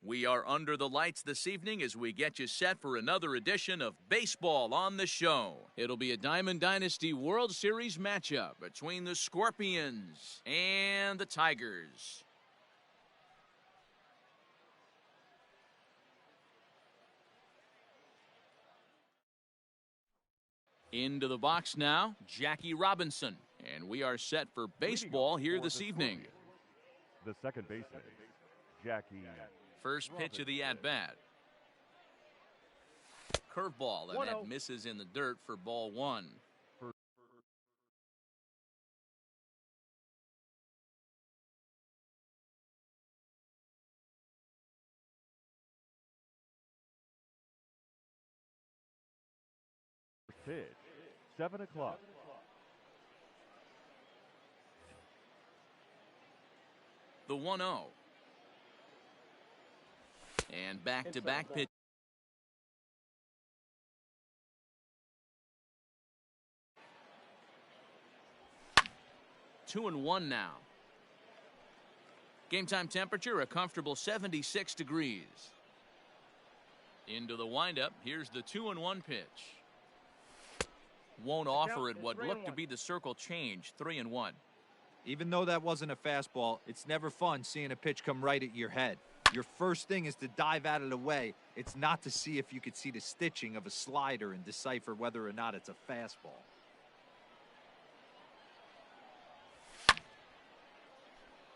We are under the lights this evening as we get you set for another edition of Baseball on the Show. It'll be a Diamond Dynasty World Series matchup between the Scorpions and the Tigers. Into the box now, Jackie Robinson. And we are set for baseball here this evening. The second baseman, Jackie. First pitch of the at-bat. Curveball, and that misses in the dirt for ball one. Pitch, 7 o'clock. The 1-0. And back-to-back pitch. Two and one now. Game time temperature, a comfortable 76 degrees. Into the windup. Here's the 2-1 pitch. Won't offer it what looked to be the circle change. 3-1. Even though that wasn't a fastball, it's never fun seeing a pitch come right at your head. Your first thing is to dive out of the way. It's not to see if you could see the stitching of a slider and decipher whether or not it's a fastball.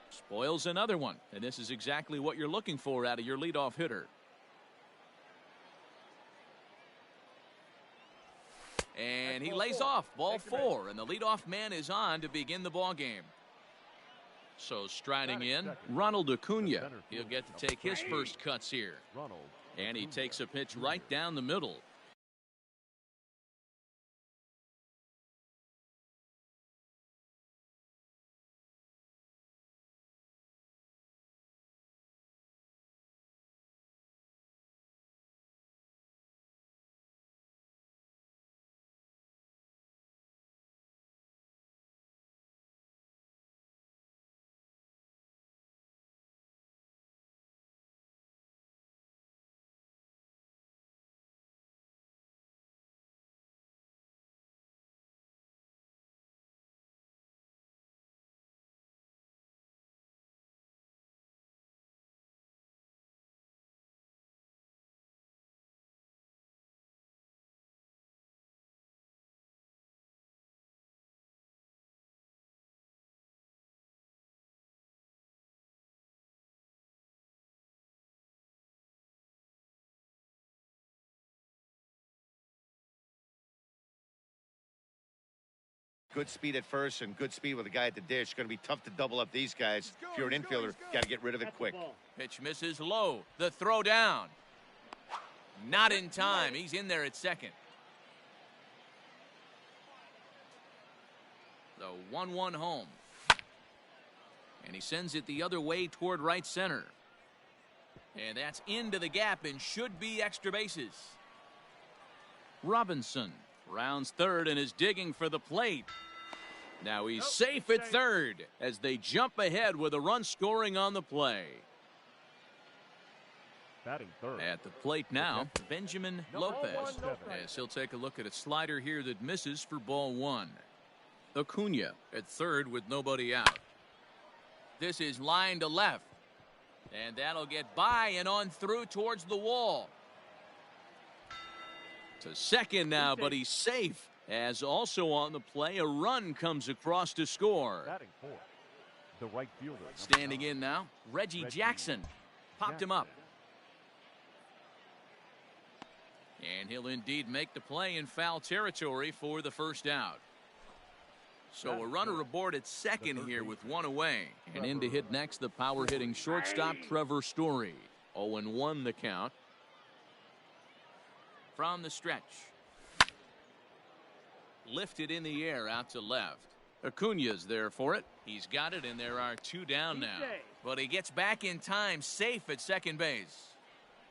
Spoils another one, and this is exactly what you're looking for out of your leadoff hitter. And he lays off, ball four, and the leadoff man is on to begin the ball game. So striding in, Ronald Acuna. He'll get to take his first cuts here. And he takes a pitch right down the middle. Good speed at first and good speed with a guy at the dish. Going to be tough to double up these guys. If you're an infielder, got to get rid of it quick. Pitch misses low. The throw down. Not in time. He's in there at second. The 1-1 home. And he sends it the other way toward right center. And that's into the gap and should be extra bases. Robinson rounds third and is digging for the plate. Now he's safe at third as they jump ahead with a run scoring on the play. Batting third. At the plate now, Benjamin Lopez, as he'll take a look at a slider here that misses for ball one. Acuna at third with nobody out. This is line to left, and that'll get by and on through towards the wall. To second now, but he's safe. As also on the play, a run comes across to score. Batting fourth, the right fielder. Standing in now, Reggie Jackson. Popped him up. And he'll indeed make the play in foul territory for the first out. So a runner aboard at second here with one away. And in to hit next, the power-hitting shortstop, Trevor Story. 0-1 the count. From the stretch. Lifted in the air out to left. Acuna's there for it. He's got it, and there are two down now. But he gets back in time, safe at second base.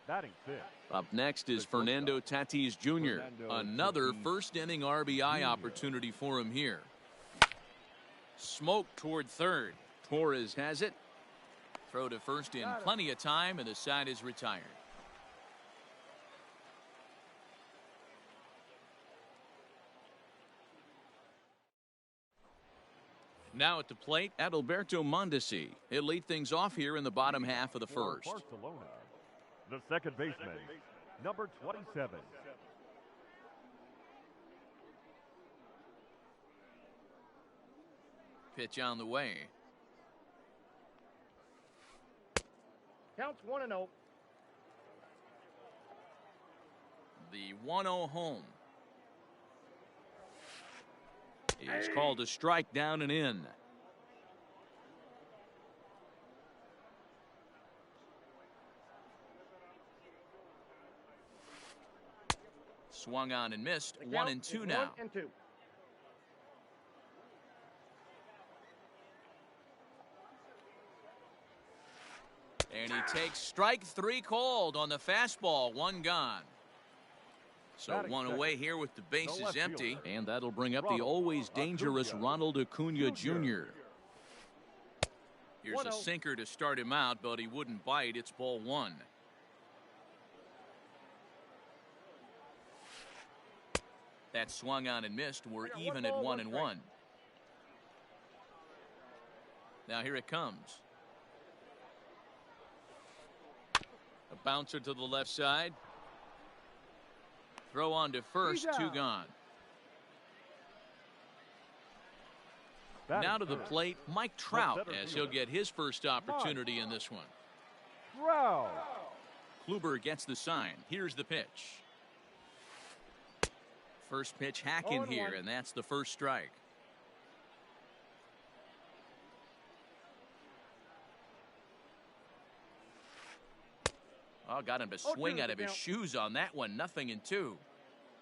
Batting fifth. Up next is Fernando Tatis Jr. Another first-inning RBI opportunity for him here. Smoke toward third. Torres has it. Throw to first in plenty of time, and the side is retired. Now at the plate, Adalberto Mondesi. He'll lead things off here in the bottom half of the first. Barcelona, the second baseman, number 27. Pitch on the way. Counts 1-0. The 1-0 home. He's called a strike, down and in. Swung on and missed. 1-2 now. 1-2. And he takes strike 3 called on the fastball. 1 gone. So 1 away here with the bases empty. And that'll bring up the always dangerous Ronald Acuna Jr. Here's a sinker to start him out, but he wouldn't bite. It's ball 1. That swung on and missed. We're even at 1-1. Now here it comes. A bouncer to the left side. Throw on to first, 2 gone. Now to the plate, Mike Trout, as he'll get his first opportunity in this one. Kluber gets the sign. Here's the pitch. First pitch hack in here, and that's the first strike. Oh, got him to swing out of his shoes on that one. 0-2.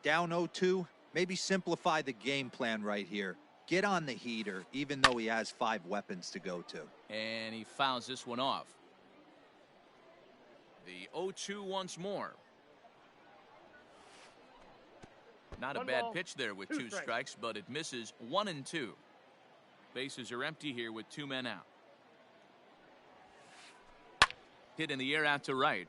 Down 0-2. Maybe simplify the game plan right here. Get on the heater, even though he has 5 weapons to go to. And he fouls this one off. The 0-2 once more. Not a bad pitch there with 2 strikes, but it misses. 1-2. Bases are empty here with 2 men out. Hit in the air out to right.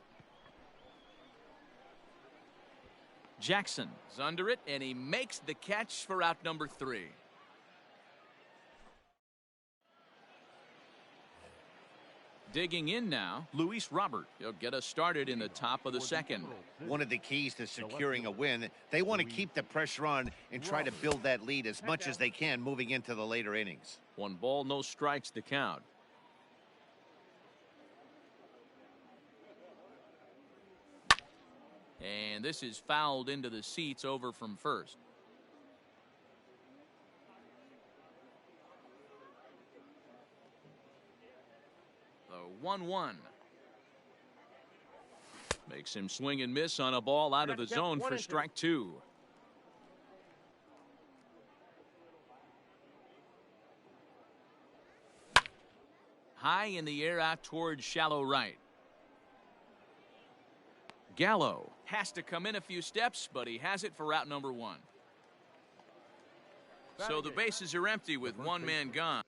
Jackson's under it, and he makes the catch for out number 3. Digging in now, Luis Robert. He'll get us started in the top of the second. One of the keys to securing a win, they want to keep the pressure on and try to build that lead as much as they can moving into the later innings. 1 ball, no strikes to count. And this is fouled into the seats over from first. The 1-1. Makes him swing and miss on a ball out of the zone for strike 2. High in the air out towards shallow right. Gallo has to come in a few steps, but he has it for out number 1. So the bases are empty with 1 man gone.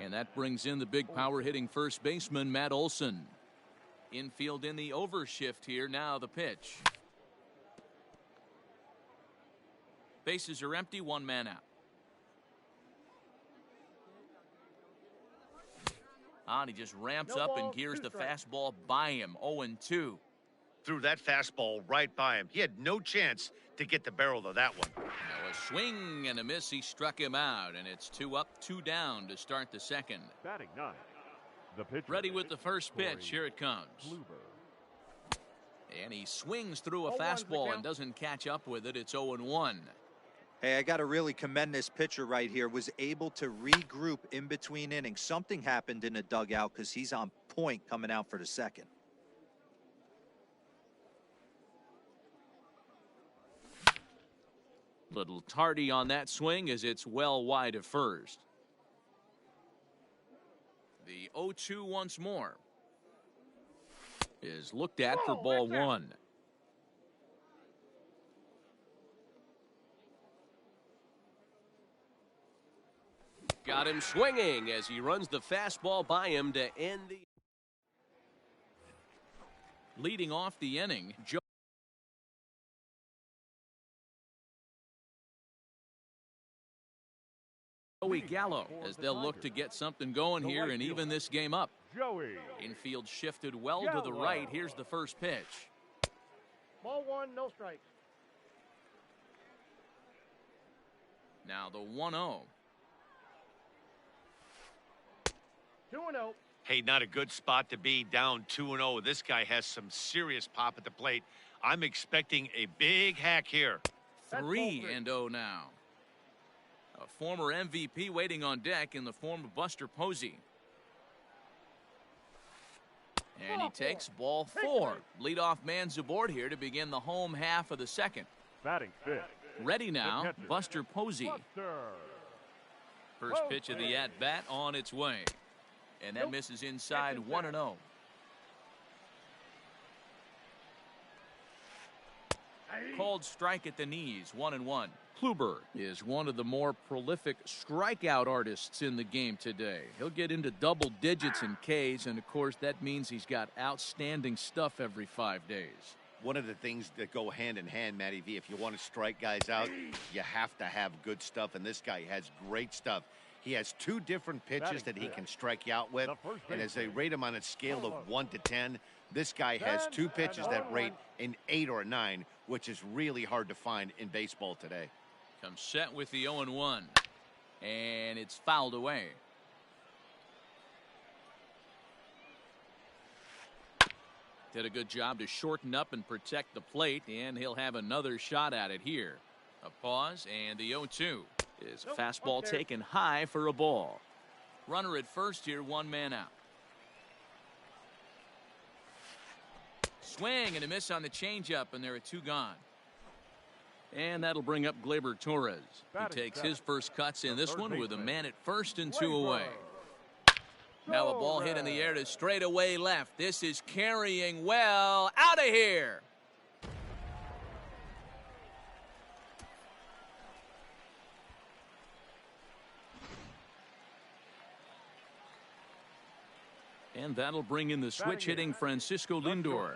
And that brings in the big power hitting first baseman, Matt Olson. Infield in the overshift here. Now the pitch. Bases are empty, 1 man out. And he just ramps up and gears the fastball by him. 0-2. Threw that fastball right by him. He had no chance to get the barrel of that one. Now a swing and a miss. He struck him out, and it's 2 up, 2 down to start the second. Batting 9. The pitcher. Ready with the first pitch. Here it comes. Kluber. And he swings through a fastball and doesn't catch up with it. It's 0-1. Hey, I got to really commend this pitcher right here. Was able to regroup in between innings. Something happened in the dugout because he's on point coming out for the second. Little tardy on that swing as it's well wide of first. The 0-2 once more is looked at for ball 1. Got him swinging as he runs the fastball by him to end the. Leading off the inning, Joey Gallo, as they'll look to get something going here and even this game up. Joey. Infield shifted well to the right. Here's the first pitch. Ball one, no strikes. Now the 1-0. 2-0. Hey, not a good spot to be, down 2-0. This guy has some serious pop at the plate. I'm expecting a big hack here. 3-0 now. A former MVP waiting on deck in the form of Buster Posey. And he takes ball 4. Leadoff man's aboard here to begin the home half of the second. Batting fifth. Ready now, Buster Posey. First pitch of the at-bat on its way. And that misses inside 1-0. Called strike at the knees, 1-1. Kluber is one of the more prolific strikeout artists in the game today. He'll get into double digits in Ks, and of course that means he's got outstanding stuff every 5 days. One of the things that go hand in hand, Matty V, if you want to strike guys out, you have to have good stuff, and this guy has great stuff. He has 2 different pitches that he can strike you out with, and as they rate him on a scale of 1 to 10, this guy has 2 pitches that rate an 8 or a 9, which is really hard to find in baseball today. Comes set with the 0-1, and it's fouled away. Did a good job to shorten up and protect the plate, and he'll have another shot at it here. A pause, and the 0-2 is a fastball taken high for a ball. Runner at first here, 1 man out. Swing and a miss on the changeup, and there are 2 gone. And that'll bring up Gleyber Torres. He takes his first cuts in this one with a man at first and 2 away. Now a ball hit in the air to straightaway left. This is carrying well. Out of here. And that'll bring in the switch hitting Francisco Lindor.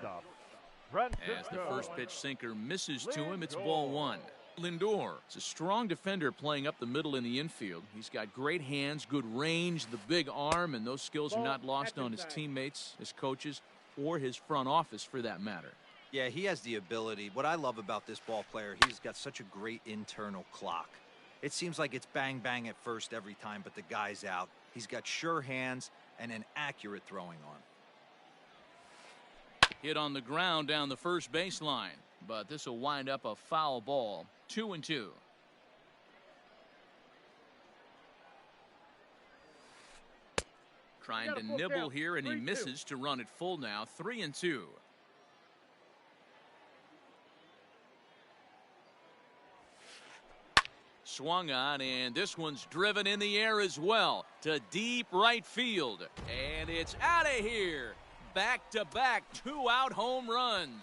As the first pitch sinker misses to him, it's ball 1. Lindor is a strong defender playing up the middle in the infield. He's got great hands, good range, the big arm, and those skills are not lost on his teammates, his coaches, or his front office for that matter. Yeah, he has the ability. What I love about this ball player, he's got such a great internal clock. It seems like it's bang bang at first every time, but the guy's out. He's got sure hands and an accurate throwing arm. Hit on the ground down the first baseline, but this will wind up a foul ball. 2-2. Trying to nibble here, and he misses to run it full now. 3-2. Swung on, and this one's driven in the air as well to deep right field, and it's out of here. Back-to-back 2-out home runs.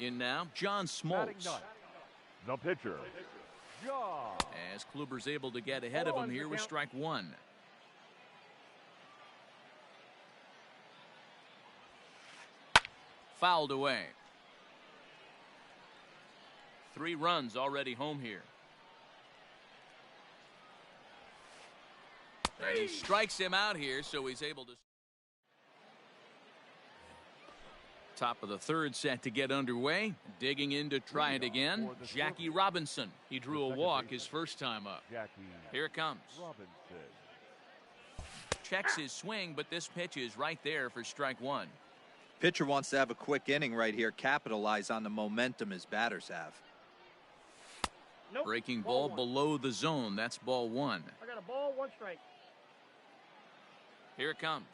In now, John Smoltz. The pitcher, John. As Kluber's able to get ahead of him here with strike 1. Fouled away. 3 runs already home here. And he strikes him out here, so he's able to. Top of the third set to get underway. Digging in to try it again. Jackie Robinson. He drew a walk his first time up. Here it comes. Checks his swing, but this pitch is right there for strike 1. Pitcher wants to have a quick inning right here, capitalize on the momentum his batters have. Breaking ball below the zone. That's ball 1. I got a ball, 1 strike. Here it comes.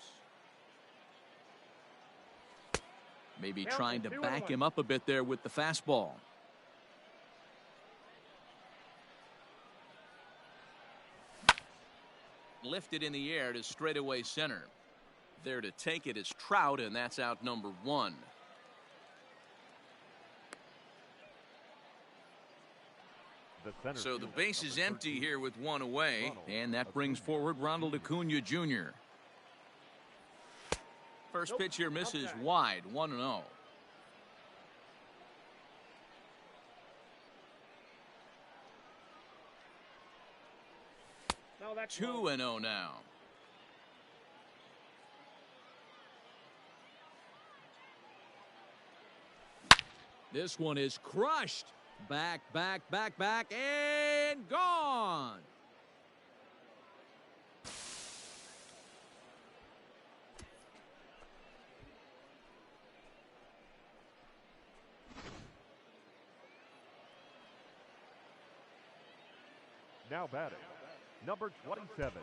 Maybe trying to back him up a bit there with the fastball. Lifted in the air to straightaway center. There to take it is Trout, and that's out number 1. So the base is empty here with one away, and that brings forward Ronald Acuna Jr. First pitch here misses wide, 1-0. No, that's 2-0 now. This one is crushed. Back, and gone. Now batting, number 27.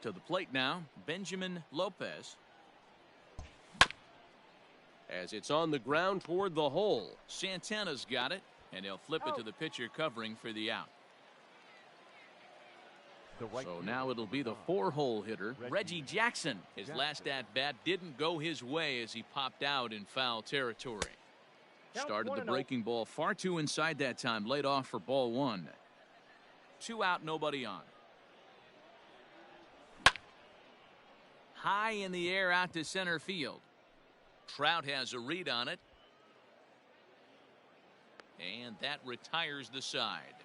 To the plate now, Benjamin Lopez. As it's on the ground toward the hole. Santana's got it, and he'll flip it to the pitcher covering for the out. So now it'll be the 4-hole hitter, Reggie Jackson. His last at-bat didn't go his way as he popped out in foul territory. Started the breaking ball far too inside that time, laid off for ball 1. 2 out, nobody on. High in the air out to center field. Trout has a read on it. And that retires the side.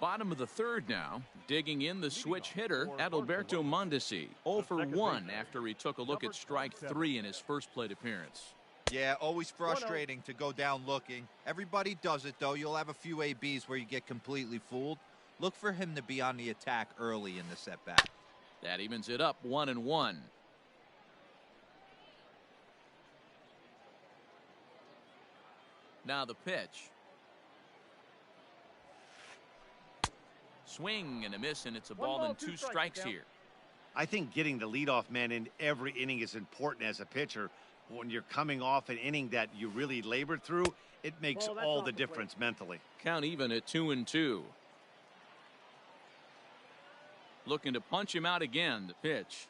Bottom of the third now. Digging in the switch hitter, Adalberto Mondesi. 0 for 1 after he took a look at strike 3 in his first plate appearance. Yeah, always frustrating to go down looking. Everybody does it, though. You'll have a few ABs where you get completely fooled. Look for him to be on the attack early in the setback. That evens it up 1-1. Now the pitch. Swing and a miss, and it's a ball and 2 strikes here. I think getting the leadoff man in every inning is important as a pitcher. When you're coming off an inning that you really labored through, it makes all the difference mentally. Count even at 2-2. Looking to punch him out again. The pitch.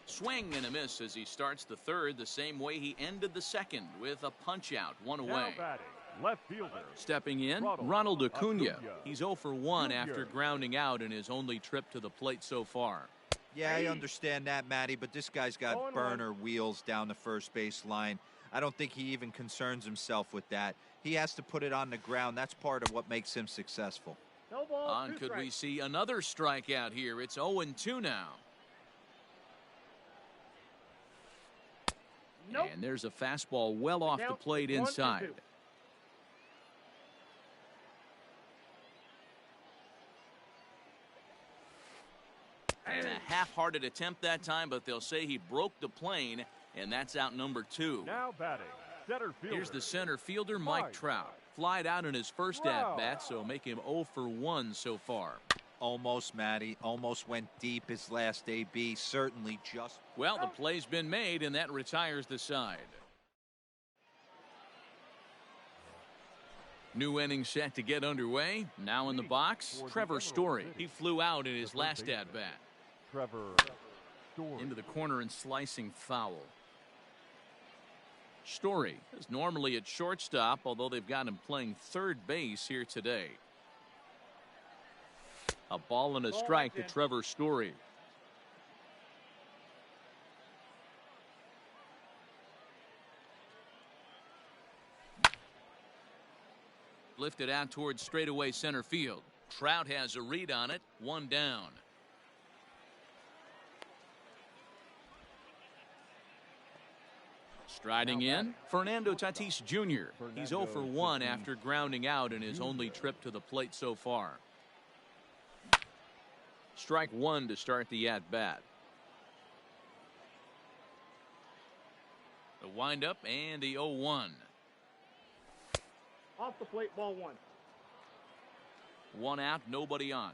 Swing and a miss as he starts the third the same way he ended the second, with a punch out, 1 away. Now batting, left fielder. Stepping in, Ronald Acuna. He's 0 for 1 after grounding out in his only trip to the plate so far. Yeah, I understand that, Matty, but this guy's got burner wheels down the first base line. I don't think he even concerns himself with that. He has to put it on the ground. That's part of what makes him successful. No ball, On could we see another strikeout here? It's 0-2 now. Nope. And there's a fastball well off the plate inside. And a half-hearted attempt that time, but they'll say he broke the plane, and that's out number 2. Now batting, center fielder. Here's the center fielder, Mike Trout. Flied out in his first at-bat, so make him 0 for 1 so far. Almost, Matty. Almost went deep his last AB. Certainly just. Well, the play's been made, and that retires the side. New inning set to get underway. Now in the box, Trevor Story. He flew out in his last at-bat. Trevor Story. Into the corner and slicing foul. Story is normally at shortstop, although they've got him playing third base here today. A ball and a strike to Trevor Story. Lifted out towards straightaway center field. Trout has a read on it. 1 down. Striding in, Fernando Tatis Jr. He's 0 for 1 after grounding out in his only trip to the plate so far. Strike 1 to start the at-bat. The windup and the 0-1. Off the plate, ball 1. 1 out, nobody on.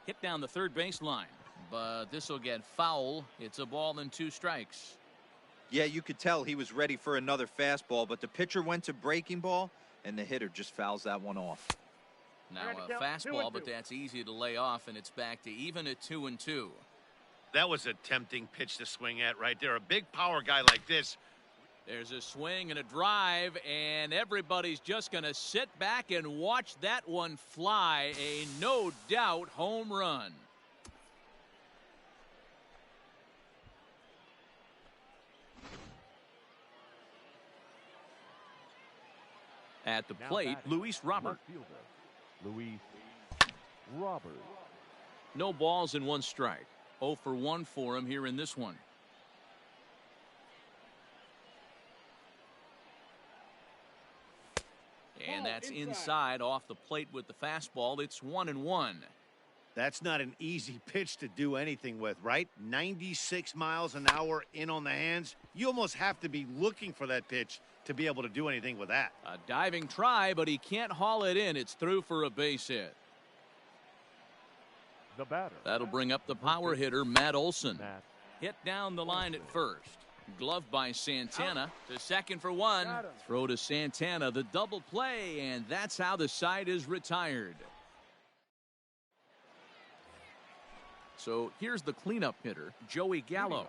Hit down the third baseline. But this will get foul. It's a ball and 2 strikes. Yeah, you could tell he was ready for another fastball, but the pitcher went to breaking ball, and the hitter just fouls that one off. Now a fastball, but that's easy to lay off, and it's back to even at 2-2. That was a tempting pitch to swing at right there. A big power guy like this. There's a swing and a drive, and everybody's just going to sit back and watch that one fly. A no-doubt home run. At the plate, Luis Robert. Luis Robert. No balls and 1 strike. 0 for 1 for him here in this one. And that's inside off the plate with the fastball. It's 1-1. That's not an easy pitch to do anything with, right? 96 miles an hour in on the hands. You almost have to be looking for that pitch to be able to do anything with that. A diving try, but he can't haul it in. It's through for a base hit. The batter. That'll bring up the power hitter, Matt Olson. Hit down the line at first. Gloved by Santana to second for 1. Throw to Santana, the double play, and that's how the side is retired. So here's the cleanup hitter, Joey Gallo.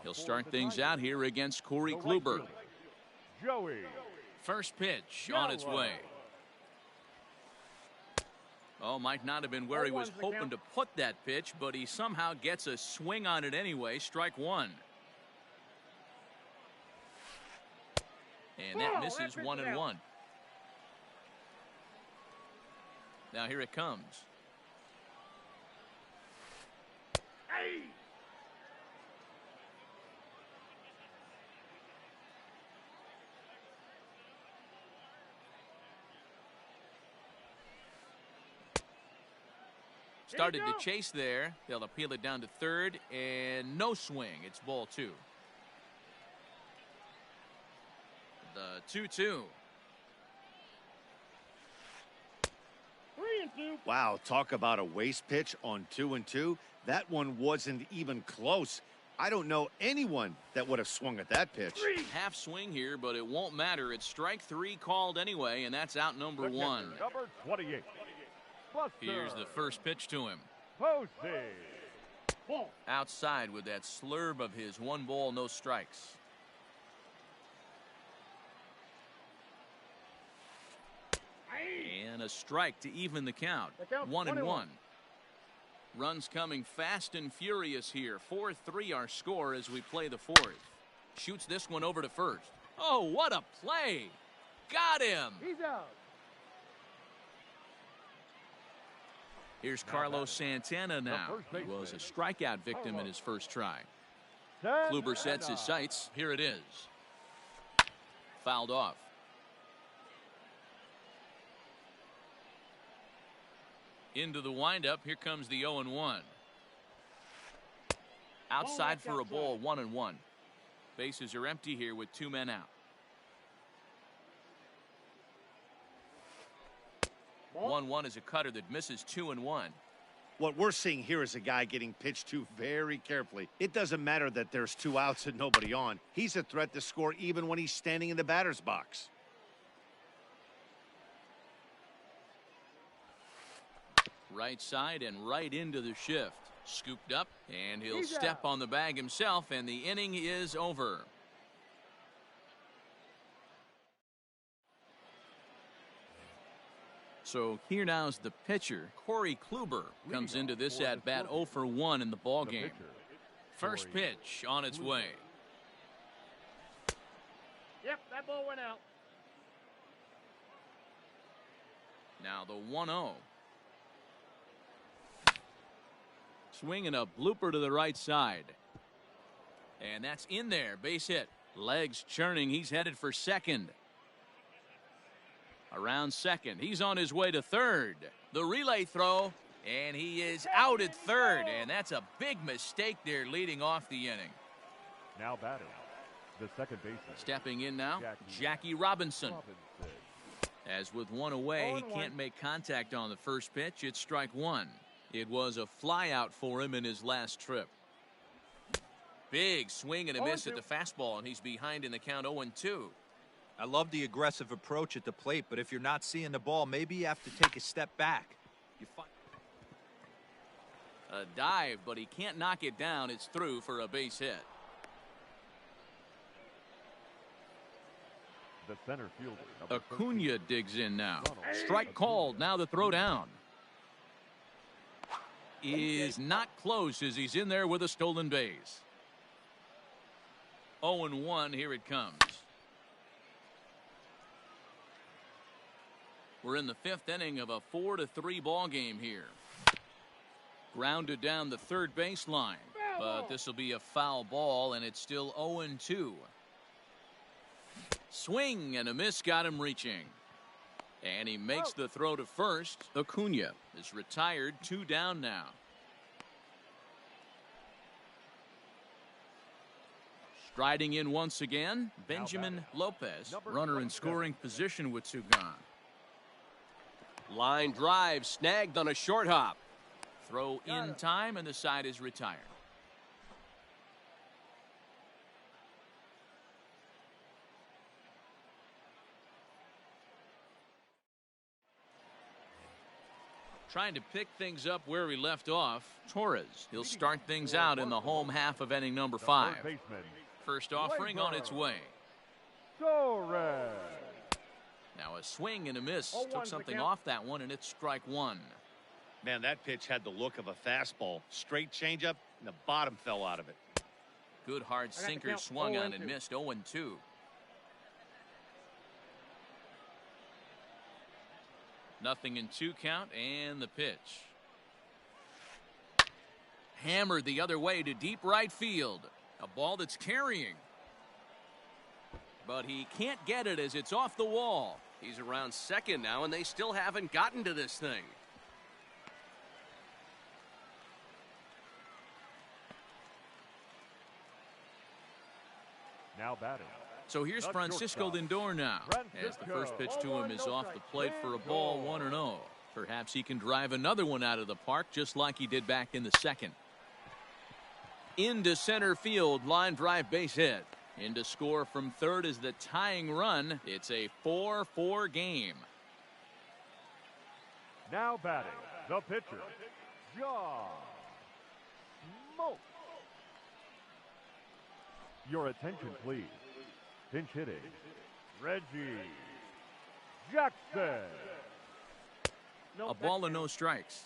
He'll start things out here against Corey Kluber. Joey. First pitch on its way. Oh, might not have been where he was hoping to put that pitch, but he somehow gets a swing on it anyway. Strike 1. And that misses 1-1. Now here it comes. Hey! Started to chase there. They'll appeal it down to third, and no swing. It's ball 2. The 2-2. 3-2. Wow, talk about a waste pitch on 2-2. That one wasn't even close. I don't know anyone that would have swung at that pitch. Half swing here, but it won't matter. It's strike 3 called anyway, and that's out number 1. Number 28. Here's the first pitch to him. Posey. Outside with that slurve of his. 1 ball, no strikes. And a strike to even the count. 1-1. Runs coming fast and furious here. 4-3 our score as we play the 4th. Shoots this one over to first. Oh, what a play. Got him. He's out. Here's Carlos Santana now. He was a strikeout victim in his first try. Kluber sets his sights. Here it is. Fouled off. Into the windup. Here comes the 0-1. Outside for a ball, 1-1. Bases are empty here with 2 men out. 1-1 is a cutter that misses 2-1. What we're seeing here is a guy getting pitched to very carefully. It doesn't matter that there's 2 outs and nobody on. He's a threat to score even when he's standing in the batter's box. Right side and right into the shift. Scooped up, and he'll step on the bag himself, and the inning is over. So here now's the pitcher, Corey Kluber, comes into this at bat 0 for 1 in the ball game. First pitch on its way. Yep, that ball went out. Now the 1-0. Swinging a blooper to the right side. And that's in there. Base hit. Legs churning. He's headed for second. Around second. He's on his way to third. The relay throw. And he is out at third, and that's a big mistake there leading off the inning. Now batting, the second baseman. Stepping in now, Jackie Robinson. As with one away, he can't make contact on the first pitch. It's strike one. It was a fly out for him in his last trip. Big swing and a miss at the fastball, and he's behind in the count 0-2. I love the aggressive approach at the plate, but if you're not seeing the ball, maybe you have to take a step back. A dive, but he can't knock it down. It's through for a base hit. The center fielder. Acuna digs in now. Strike called. Now the throw down. Is not close as he's in there with a stolen base. 0-1. Here it comes. We're in the fifth inning of a 4-3 ball game here. Grounded down the third baseline, but this will be a foul ball, and it's still 0-2. Swing and a miss got him reaching. And he makes the throw to first. Acuna is retired, 2 down now. Striding in once again, Benjamin Lopez, runner in scoring position with 2 gone. Line drive snagged on a short hop. Throw in time, and the side is retired. Trying to pick things up where we left off, Torres. He'll start things out in the home half of inning number 5. First offering on its way. Torres. Now a swing and a miss. Took something off that one, and it's strike one. Man, that pitch had the look of a fastball. Straight changeup, and the bottom fell out of it. Good hard sinker swung on and missed. 0-2. Nothing in 2 count, and the pitch. Hammered the other way to deep right field. A ball that's carrying. But he can't get it as it's off the wall. He's around second now, and they still haven't gotten to this thing. Now batting. So here's Francisco Lindor now, as the first pitch to him is off the plate for a ball, 1-0. Perhaps he can drive another one out of the park just like he did back in the second. Into center field, line drive base hit. Into score from third is the tying run. It's a 4-4 game. Now batting, the pitcher, John Smoke. Your attention, please. Pinch hitting, Reggie Jackson. A ball and no strikes.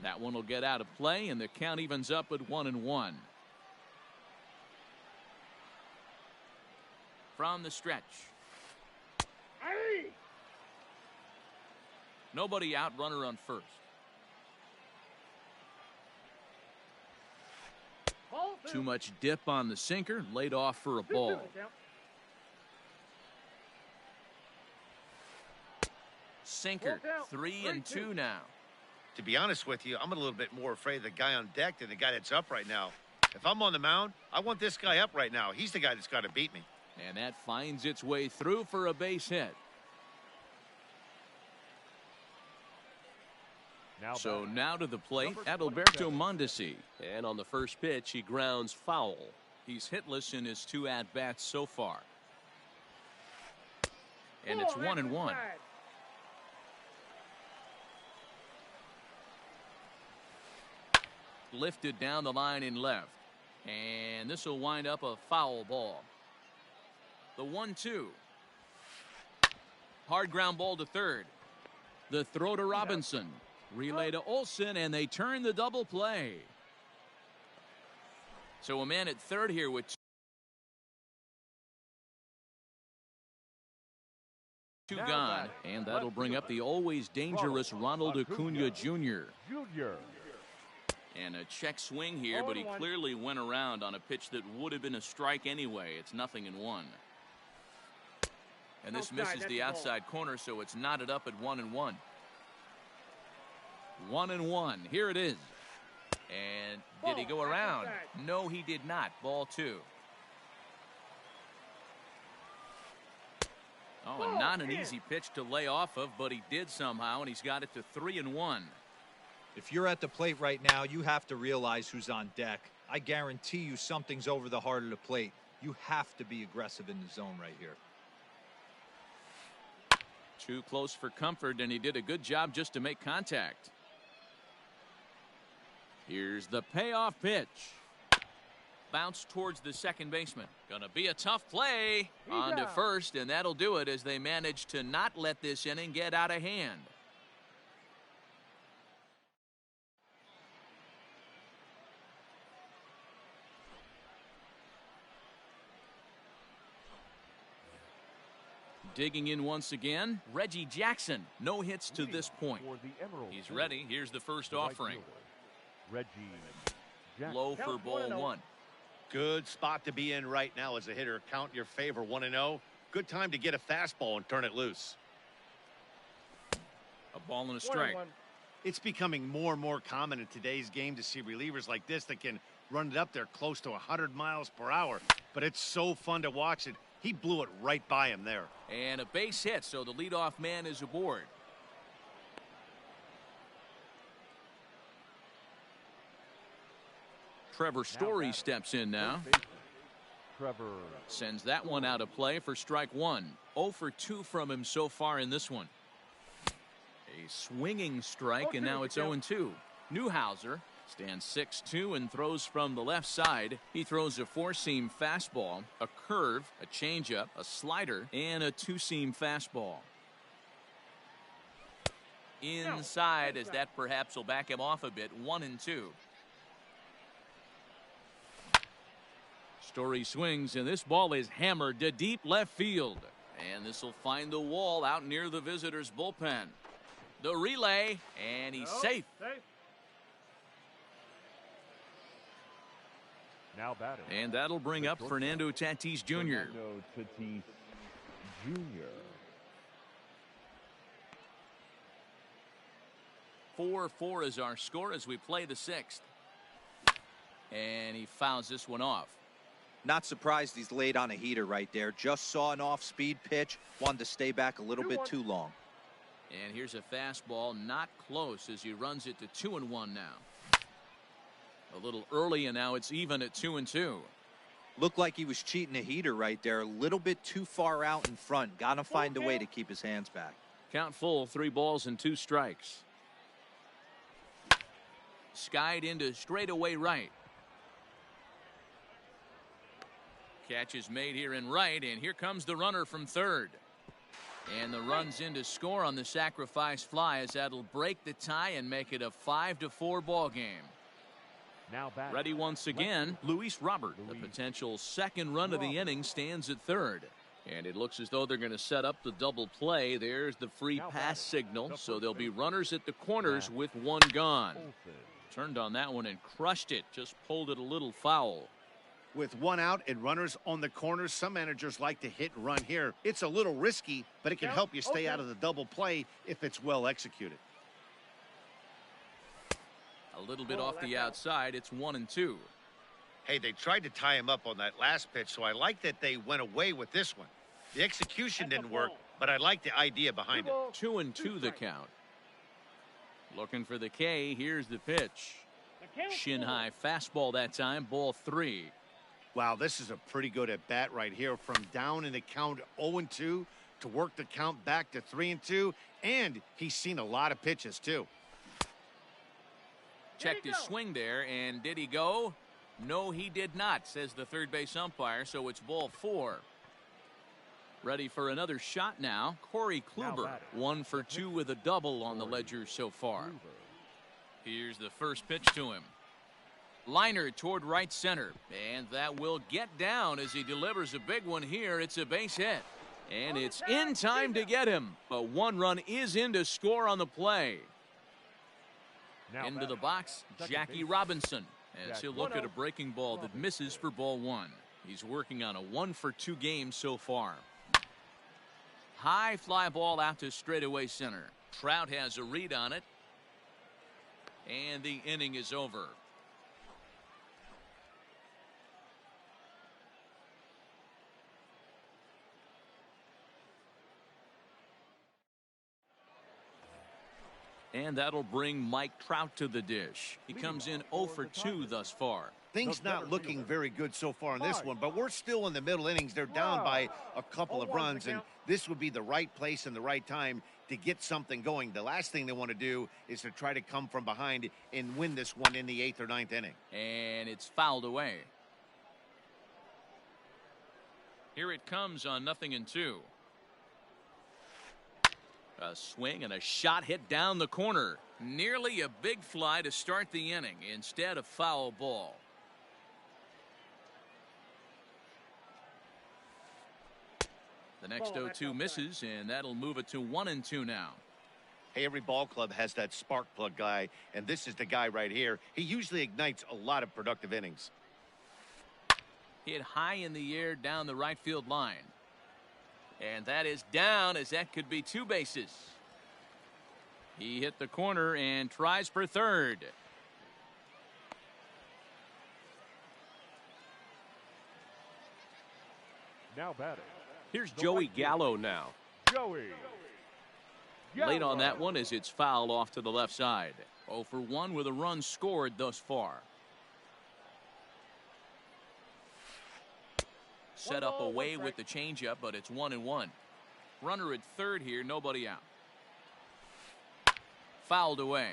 That one will get out of play, and the count evens up at 1-1. From the stretch. Nobody out, runner on first. Too much dip on the sinker, laid off for a ball. Sinker, 3-2 now. To be honest with you, I'm a little bit more afraid of the guy on deck than the guy that's up right now. If I'm on the mound, I want this guy up right now. He's the guy that's got to beat me. And that finds its way through for a base hit. So now to the plate, Adalberto Mondesi. And on the first pitch, he grounds foul. He's hitless in his 2 at-bats so far. And it's 1-1. Lifted down the line in left. And this will wind up a foul ball. The 1-2. Hard ground ball to third. The throw to Robinson. Relay to Olsen, and they turn the double play. So a man at third here with 2 gone, and that'll bring up the always dangerous Ronald Acuna Jr. And a check swing here, but he clearly went around on a pitch that would have been a strike anyway. It's 0-1. And this misses the outside corner, so it's knotted up at 1-1. 1-1. Here it is. And did he go around? No, he did not. Ball 2. Oh, and not an easy pitch to lay off of, but he did somehow, and he's got it to 3-1. If you're at the plate right now, you have to realize who's on deck. I guarantee you something's over the heart of the plate. You have to be aggressive in the zone right here. Too close for comfort, and he did a good job just to make contact. Here's the payoff pitch. Bounce towards the second baseman. Gonna be a tough play on to first, and that'll do it as they manage to not let this inning get out of hand. Digging in once again, Reggie Jackson. No hits to this point. He's ready. Here's the first offering. Low for ball 1. Good spot to be in right now as a hitter. Count your favor, 1-0. Good time to get a fastball and turn it loose. A ball and a strike. It's becoming more and more common in today's game to see relievers like this that can run it up there close to 100 miles per hour. But it's so fun to watch it. He blew it right by him there. And a base hit, so the leadoff man is aboard. Trevor Story steps in now. Trevor sends that one out of play for strike 1. 0 for 2 from him so far in this one. A swinging strike, and now it's 0-2. Newhouser stands 6'2" and throws from the left side. He throws a 4-seam fastball, a curve, a changeup, a slider, and a 2-seam fastball. Inside, as that perhaps will back him off a bit. 1-2. Story swings, and this ball is hammered to deep left field. And this will find the wall out near the visitors' bullpen. The relay, and he's safe. now batting. And that'll bring up Fernando Tatis Jr. Fernando Tatis Jr. 4-4 is our score as we play the 6th. And he fouls this one off. Not surprised he's laid on a heater right there. Just saw an off-speed pitch. Wanted to stay back a little bit too long. And here's a fastball not close as he runs it to 2-1 now. A little early, and now it's even at 2-2. Looked like he was cheating a heater right there. A little bit too far out in front. Got to find a way to keep his hands back. Count full, 3 balls and 2 strikes. Skied into straightaway right. Catch is made here in right, and here comes the runner from third. And the run's in to score on the sacrifice fly, as that'll break the tie and make it a 5-4 ball game. Now back. Ready once again, Luis Robert. The potential second run of the inning stands at third. And it looks as though they're going to set up the double play. There's the free pass signal, so there'll be runners at the corners with 1 gone. Turned on that one and crushed it, just pulled it a little foul. With 1 out and runners on the corners, some managers like to hit and run here. It's a little risky, but it can help you stay out of the double play if it's well executed. A little bit off the outside. It's 1-2. Hey, they tried to tie him up on that last pitch, so I like that they went away with this one. The execution didn't work, but I like the idea behind it. 2-2 the count. Looking for the K. Here's the pitch. Shin high fastball that time. Ball 3. Wow, this is a pretty good at bat right here. From down in the count 0-2 to work the count back to 3-2. And he's seen a lot of pitches, too. Checked his swing there, and did he go? No, he did not, says the third base umpire, so it's ball 4. Ready for another shot now. Corey Kluber, 1 for 2 with a double on the ledger so far. Here's the first pitch to him. Liner toward right center, and that will get down as he delivers a big one here. It's a base hit, and it's in time to get him. But 1 run is in to score on the play. Into the box, Jackie Robinson, as he'll look at a breaking ball that misses for ball 1. He's working on a 1 for 2 game so far. High fly ball out to straightaway center. Trout has a read on it. And the inning is over. And that'll bring Mike Trout to the dish. He comes in 0 for 2 thus far. Things not looking very good so far in this one, but we're still in the middle innings. They're down by a couple of runs, and this would be the right place and the right time to get something going. The last thing they want to do is to try to come from behind and win this one in the 8th or 9th inning. And it's fouled away. Here it comes on 0-2. A swing and a shot hit down the corner. Nearly a big fly to start the inning. Instead, a foul ball. The next 0-2 misses, and that'll move it to 1-2 now. Hey, every ball club has that spark plug guy, and this is the guy right here. He usually ignites a lot of productive innings. Hit high in the air down the right field line. And that is down, as that could be 2 bases. He hit the corner and tries for third. Now batting. Here's Joey Gallo now. Joey. Late on that one as it's fouled off to the left side. 0 for 1 with a run scored thus far. Set up away with the changeup, but it's 1-1. Runner at third here, nobody out. Fouled away.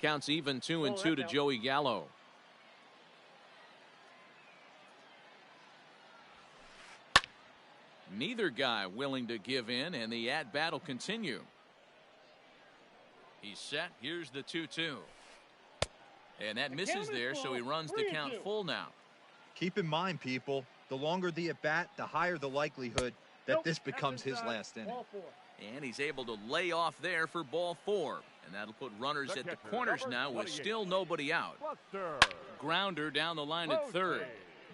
Counts even 2-2 to Joey Gallo. Neither guy willing to give in, and the at-bat will continue. He's set. Here's the 2-2. And that misses there, so he runs the count full now. Keep in mind, people, the longer the at-bat, the higher the likelihood that this becomes his last inning. And he's able to lay off there for ball 4. And that'll put runners at the corners now with still nobody out. Grounder down the line at third.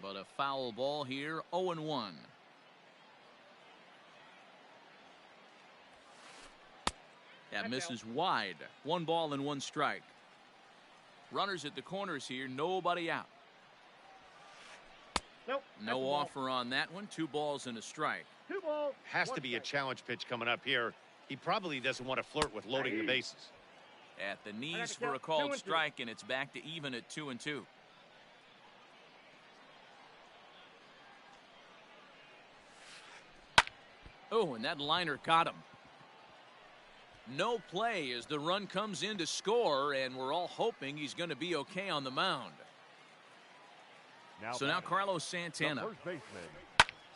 But a foul ball here, 0-1. That misses wide. 1 ball and 1 strike. Runners at the corners here, nobody out. No offer on that one. 2 balls and a strike. 2 balls. Has to be a challenge pitch coming up here. He probably doesn't want to flirt with loading the bases. At the knees for a called strike, and it's back to even at 2-2. Oh, and that liner caught him. No play as the run comes in to score, and we're all hoping he's going to be okay on the mound. So now Carlos Santana.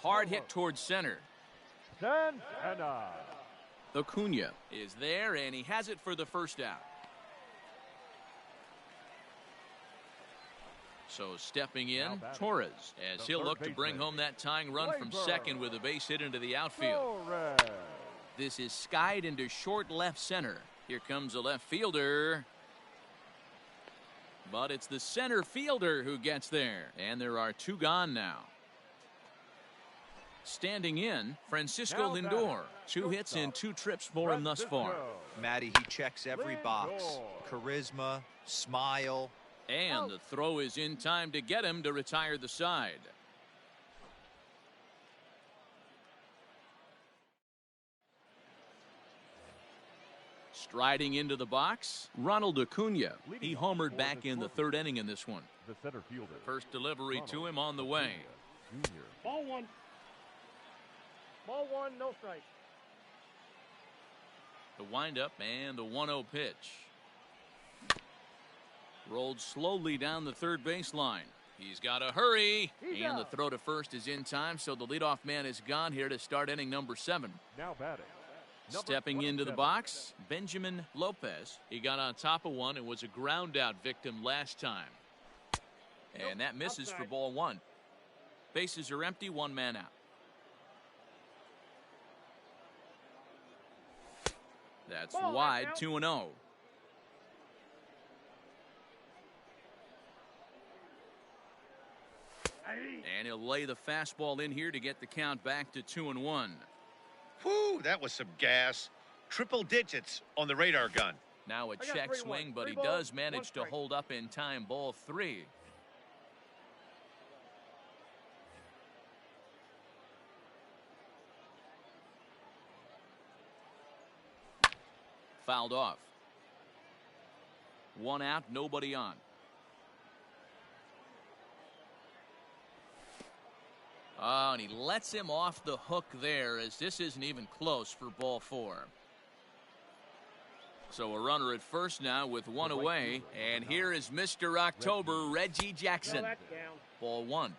Hard hit towards center. Santana. Acuna is there, and he has it for the first out. So stepping in, Torres, as he'll look to bring home that tying run from second with a base hit into the outfield. This is skied into short left center. Here comes a left fielder. But it's the center fielder who gets there. And there are 2 gone now. Standing in, Francisco Lindor. 2 hits and 2 trips for him thus far. Matty, he checks every box. Charisma, smile. And the throw is in time to get him to retire the side. Striding into the box, Ronald Acuna. He homered back in the 3rd inning in this one. The center fielder. First delivery to him on the way. Ball 1. Ball 1, no strike. The windup and the 1-0 pitch. Rolled slowly down the third baseline. He's got to hurry. And the throw to first is in time, so the leadoff man is gone here to start inning number 7. Now batting. Stepping into the box, Benjamin Lopez. He got on top of one and was a ground out victim last time. And that misses for ball 1. Bases are empty, 1 man out. That's wide, 2-0. And he'll lay the fastball in here to get the count back to 2-1. Whew, that was some gas. Triple digits on the radar gun. Now a check swing, but he does manage to hold up in time. Ball 3. Fouled off. 1 out, nobody on. Oh, and he lets him off the hook there, as this isn't even close for ball 4. So a runner at first now with 1 away, and here is Mr. October, Reggie Jackson. Ball 1.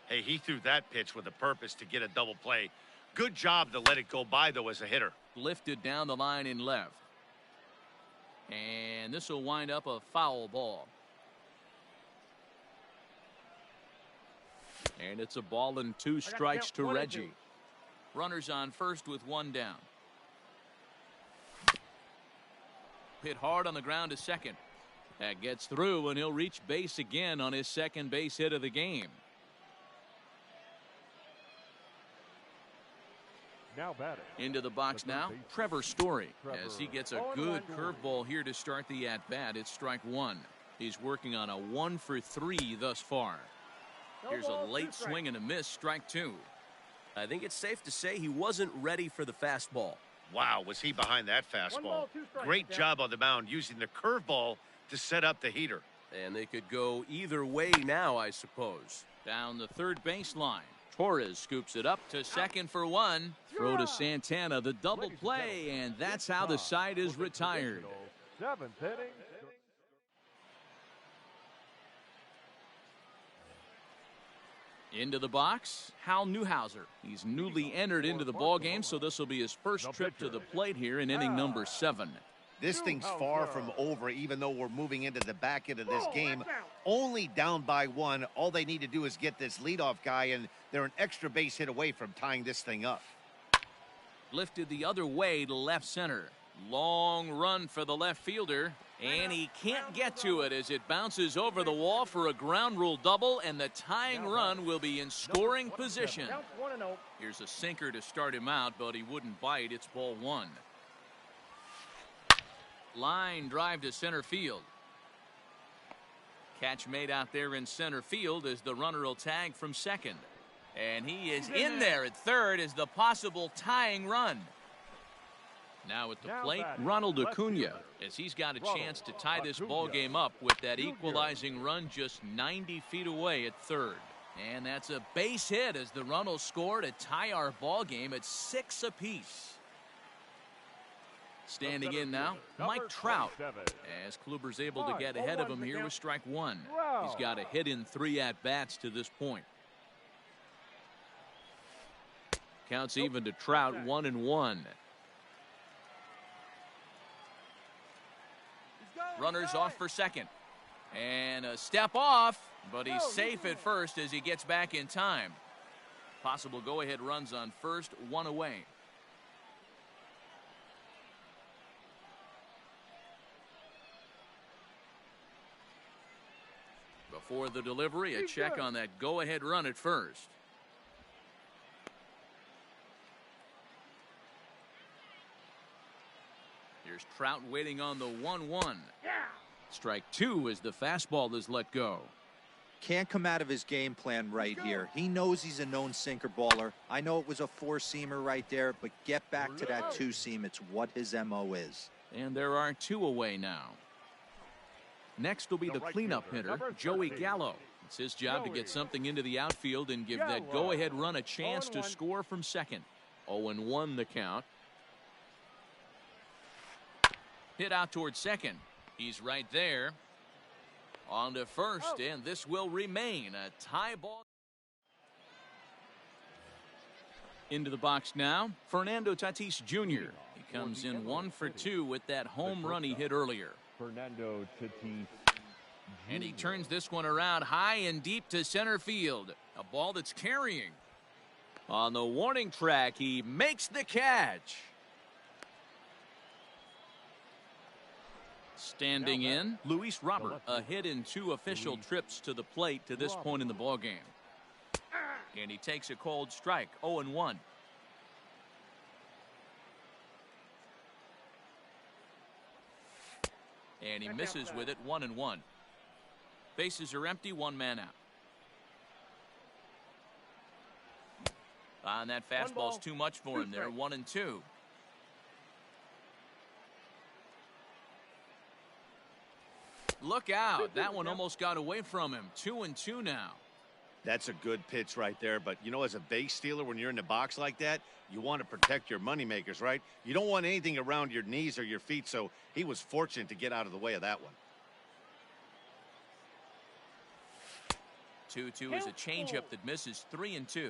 Hey, he threw that pitch with a purpose to get a double play. Good job to let it go by, though, as a hitter. Lifted down the line in left. And this will wind up a foul ball. And it's a ball and 2 strikes to Reggie. Runners on first with 1 down. Hit hard on the ground to second. That gets through, and he'll reach base again on his second base hit of the game. Now batting. Into the box now, Trevor Story, as he gets a good curveball here to start the at-bat. It's strike 1. He's working on a 1 for 3 thus far. Here's a late swing and a miss, strike 2. I think it's safe to say he wasn't ready for the fastball. Wow, was he behind that fastball. Great job on the mound using the curveball to set up the heater. And they could go either way now, I suppose. Down the third baseline. Torres scoops it up to second for 1. Throw to Santana, the double play, and that's how the side is retired. 7th inning. Into the box, Hal Newhouser. He's newly entered into the ballgame, so this will be his first trip to the plate here in inning number 7. This thing's far from over, even though we're moving into the back end of this game. Only down by 1. All they need to do is get this leadoff guy, and they're an extra base hit away from tying this thing up. Lifted the other way to left center. Long run for the left fielder, and he can't get to it as it bounces over the wall for a ground rule double, and the tying run will be in scoring position. Here's a sinker to start him out, but he wouldn't bite. It's ball 1. Line drive to center field. Catch made out there in center field as the runner will tag from second. And he is in there at third as the possible tying run. Now at the plate, Ronald Acuna, as he's got a chance to tie this ball game up with that equalizing run just 90 feet away at third. And that's a base hit as the run will score to tie our ball game at 6 apiece. Standing in now, Mike Trout, as Kluber's able to get ahead of him here with strike 1. He's got a hit in 3 at-bats to this point. Counts even to Trout, 1-1. Runners off for second. And a step off, but he's safe at first as he gets back in time. Possible go-ahead runs on first, 1 away. Before the delivery, a check on that go-ahead run at first. Here's Trout waiting on the 1-1. Strike 2 as the fastball is let go. Can't come out of his game plan right here. He knows he's a known sinker baller. I know it was a 4-seamer right there, but get back to that 2-seam. It's what his MO is. And there are 2 away now. Next will be the cleanup hitter, Joey Gallo. It's his job to get something into the outfield and give that go-ahead run a chance to score from second. 0-1 the count. Hit out towards second. He's right there. On to first, and this will remain a tie ball. Into the box now, Fernando Tatis Jr. He comes in 1 for 2 with that home run he hit earlier. Fernando Tatis. And he turns this one around high and deep to center field. A ball that's carrying. On the warning track, he makes the catch. Standing in, Luis Robert, a hit in 2 official trips to the plate to this point in the ballgame. And he takes a cold strike, 0-1. And he misses with it, 1-1. Bases are empty, one man out. And that fastball's too much for him there, 1-2. Look out. That one almost got away from him. 2-2 now. That's a good pitch right there. But, you know, as a base stealer, when you're in the box like that, you want to protect your moneymakers, right? You don't want anything around your knees or your feet, so he was fortunate to get out of the way of that one. 2-2 is a changeup that misses, 3-2.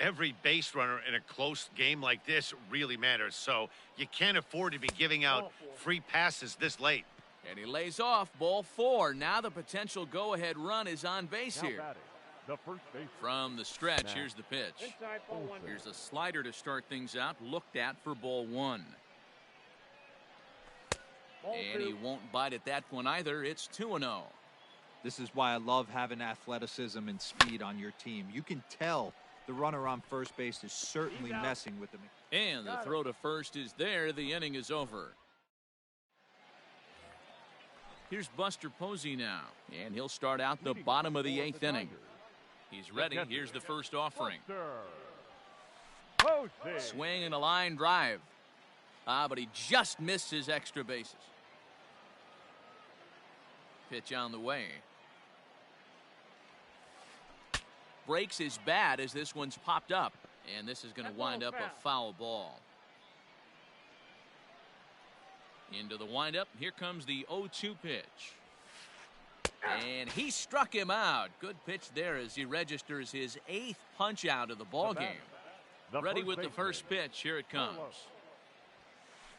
Every base runner in a close game like this really matters, so you can't afford to be giving out free passes this late. And he lays off, ball 4. Now the potential go-ahead run is on base here. The first base. From the stretch, here's the pitch. Here's a slider to start things out, looked at for ball 1. And he won't bite at that one either. It's 2-0. This is why I love having athleticism and speed on your team. You can tell the runner on first base is certainly messing with him. And the throw to first is there. The inning is over. Here's Buster Posey now, and he'll start out the bottom of the 8th inning. He's ready. Here's the first offering. Swing and a line drive. But he just missed his extra bases. Pitch on the way. Breaks his bat as this one's popped up, and this is going to wind up a foul ball. Into the windup. Here comes the 0-2 pitch. And he struck him out. Good pitch there as he registers his 8th punch out of the ball game. Ready with the first pitch. Here it comes.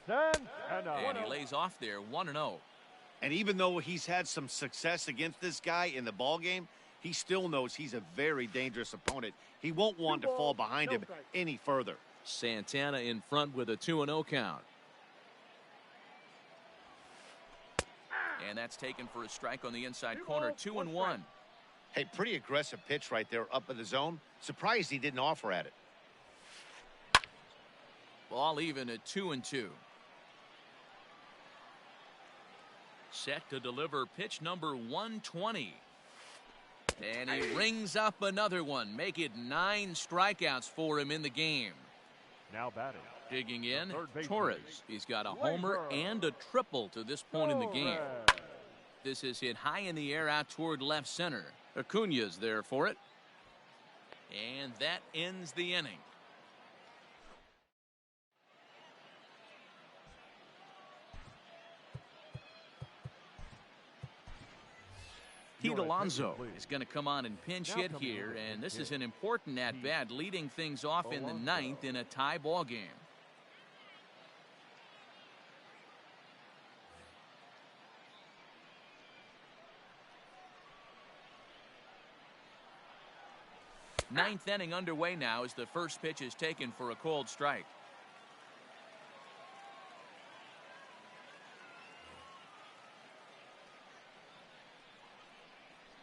And he lays off there, 1-0. And even though he's had some success against this guy in the ball game, he still knows he's a very dangerous opponent. He won't want to fall behind him any further. Santana in front with a 2-0 count. And that's taken for a strike on the inside corner, 2-1. Hey, pretty aggressive pitch right there up in the zone. Surprised he didn't offer at it. Ball even at 2-2. Set to deliver pitch number 120. And he rings up another one. Make it 9 strikeouts for him in the game. Now batting. Digging in, Torres. He's got a homer and a triple to this point in the game. This is hit high in the air out toward left center. Acuna's there for it. And that ends the inning. Pete Alonso is going to come on and pinch hit here, and this is an important at-bat, leading things off in the 9th in a tie ball game. Ninth inning underway now as the first pitch is taken for a cold strike.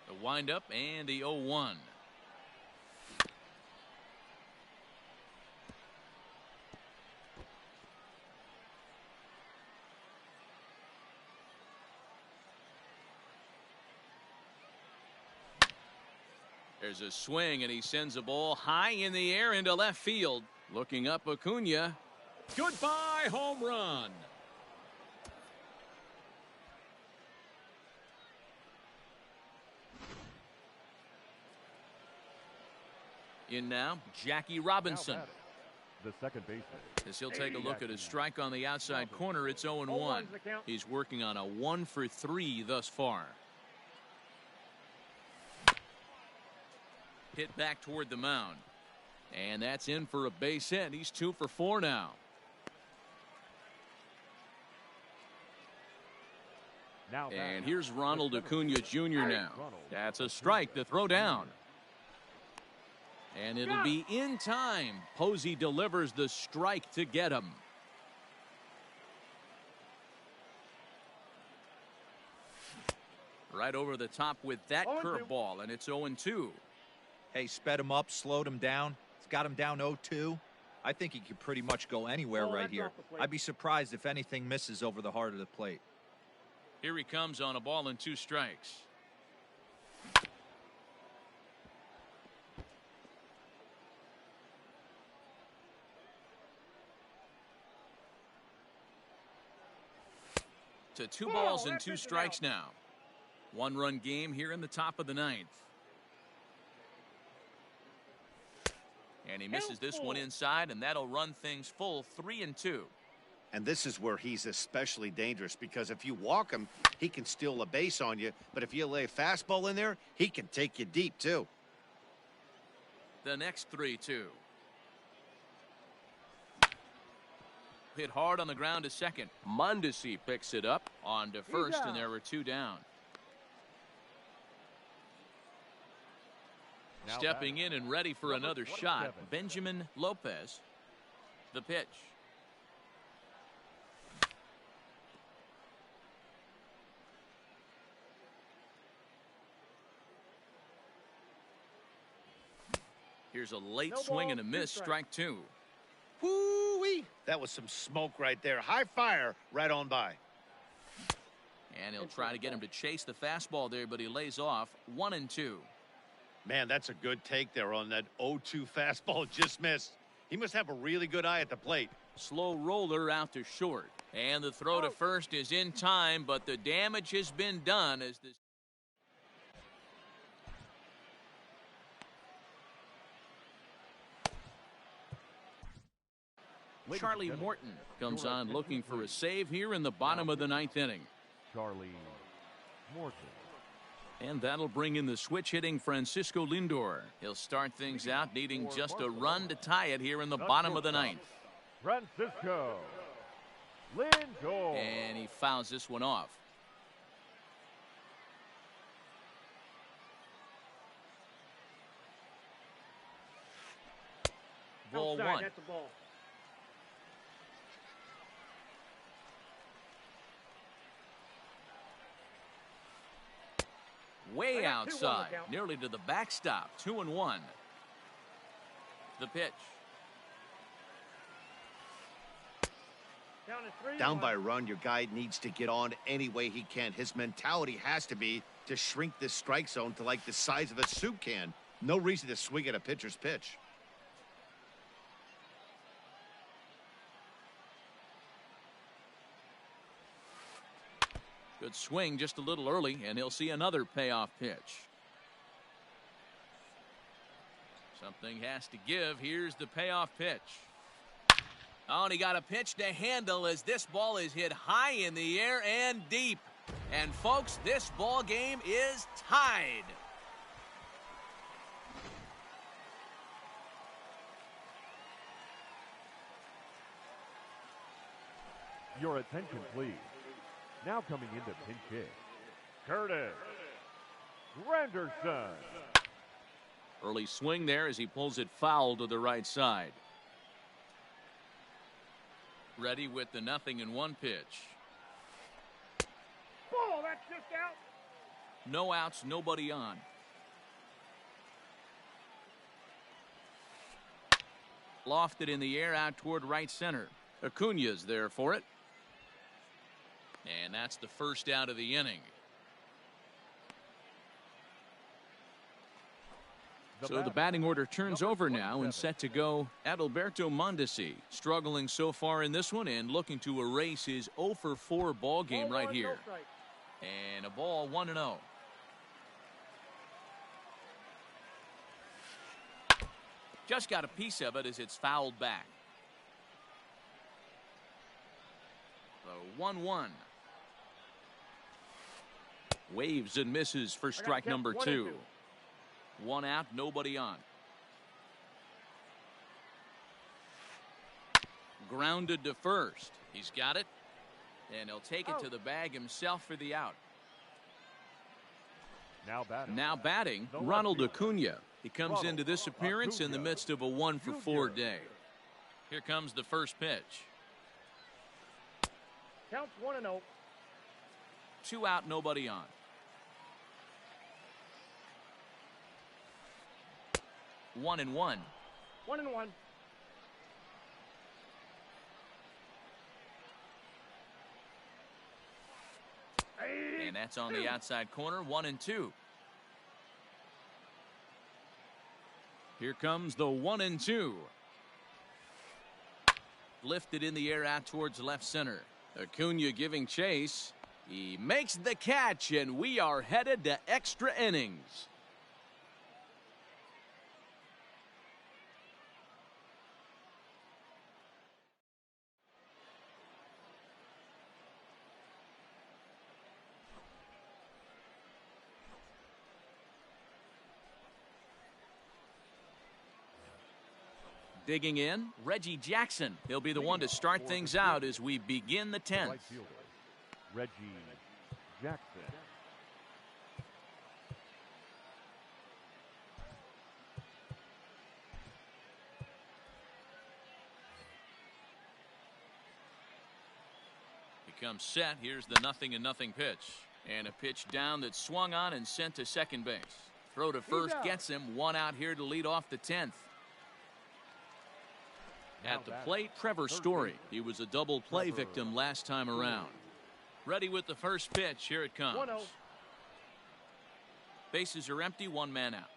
The windup and the 0-1. There's a swing, and he sends a ball high in the air into left field. Looking up, Acuna. Goodbye, home run. In now, Jackie Robinson. The second baseman. As he'll take a look at his strike on the outside corner, it's 0-1. He's working on a 1-for-3 thus far. Hit back toward the mound. And that's in for a base hit. He's 2 for 4 now. And here's Ronald Acuna Jr. now. That's a strike to throw down. And it'll be in time. Posey delivers the strike to get him. Right over the top with that curveball, and it's 0-2. Hey, sped him up, slowed him down. It's got him down 0-2. I think he could pretty much go anywhere right here. I'd be surprised if anything misses over the heart of the plate. Here he comes on a ball and 2 strikes. To 2 balls and 2 strikes now. 1-run game here in the top of the 9th. And he misses this one inside, and that'll run things full 3-2. And this is where he's especially dangerous, because if you walk him, he can steal a base on you. But if you lay a fastball in there, he can take you deep, too. The next 3-2. Hit hard on the ground to second. Mondesi picks it up on to first, and there were 2 down. Now Stepping in and ready for another shot, Benjamin Lopez. The pitch. Here's a late swing and a miss, strike 2. Woo-wee! That was some smoke right there. High fire right on by. And he'll try to get him to chase the fastball there, but he lays off 1-2. Man, that's a good take there on that 0-2 fastball. Just missed. He must have a really good eye at the plate. Slow roller out to short. And the throw to first is in time, but the damage has been done as this. Charlie Morton comes on looking for a save here in the bottom of the 9th inning. Charlie Morton. And that'll bring in the switch-hitting Francisco Lindor. He'll start things out needing just a run to tie it here in the bottom of the 9th. Francisco Lindor. And he fouls this one off. Ball 1. That's a ball. Way outside, nearly to the backstop. 2-1. The pitch. Down by a run, your guy needs to get on any way he can. His mentality has to be to shrink this strike zone to like the size of a soup can. No reason to swing at a pitcher's pitch. Good swing just a little early, and he'll see another payoff pitch. Something has to give. Here's the payoff pitch. Oh, and he got a pitch to handle as this ball is hit high in the air and deep. And folks, this ball game is tied. Your attention, please. Now coming into pinch hit, Curtis Granderson. Early swing there as he pulls it foul to the right side. Ready with the 0-1 pitch. Ball, that's just out. No outs, nobody on. Lofted in the air out toward right center. Acuna's there for it. And that's the first out of the inning. So the batting order turns over now and set to go Adalberto Mondesi, struggling so far in this one and looking to erase his 0-for-4 ball game right here. And a ball 1-0. Just got a piece of it as it's fouled back. So 1-1. Waves and misses for strike number 2. 1 out, nobody on. Grounded to first. He's got it. And he'll take it to the bag himself for the out. Now batting, Ronald Acuna. He comes into this appearance in the midst of a 1-for-4 day. Here comes the first pitch. Counts 1-0. 2 out, nobody on. 1-1. 1-1. And that's on the outside corner. 1-2. Here comes the 1-2. Lifted in the air out towards left center. Acuna giving chase. He makes the catch, and we are headed to extra innings. Digging in, Reggie Jackson. He'll be the one to start things out as we begin the 10th. Right fielder, Reggie Jackson. He comes set. Here's the 0-0 pitch. And a pitch down that's swung on and sent to second base. Throw to first gets him. One out here to lead off the 10th. At the plate, Trevor Story. He was a double play victim last time around. Ready with the first pitch. Here it comes. 1-0. Bases are empty. One man out.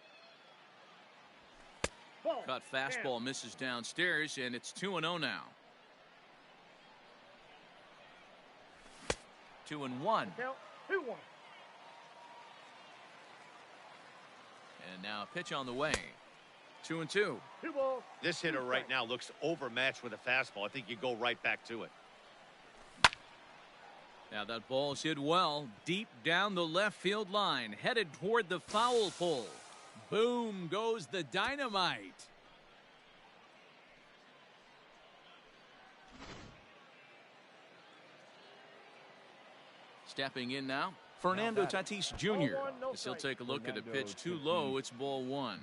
Ball. Cut fastball misses downstairs, and it's 2-0 now. 2-1. Count 2-1. And now a pitch on the way. 2-2. 2 balls. This hitter right now looks overmatched with a fastball. I think you go right back to it. Now that ball's hit well, deep down the left field line, headed toward the foul pole. Boom goes the dynamite. Stepping in now, Fernando Tatis Jr. As he'll take a look at a pitch too low. It's ball one.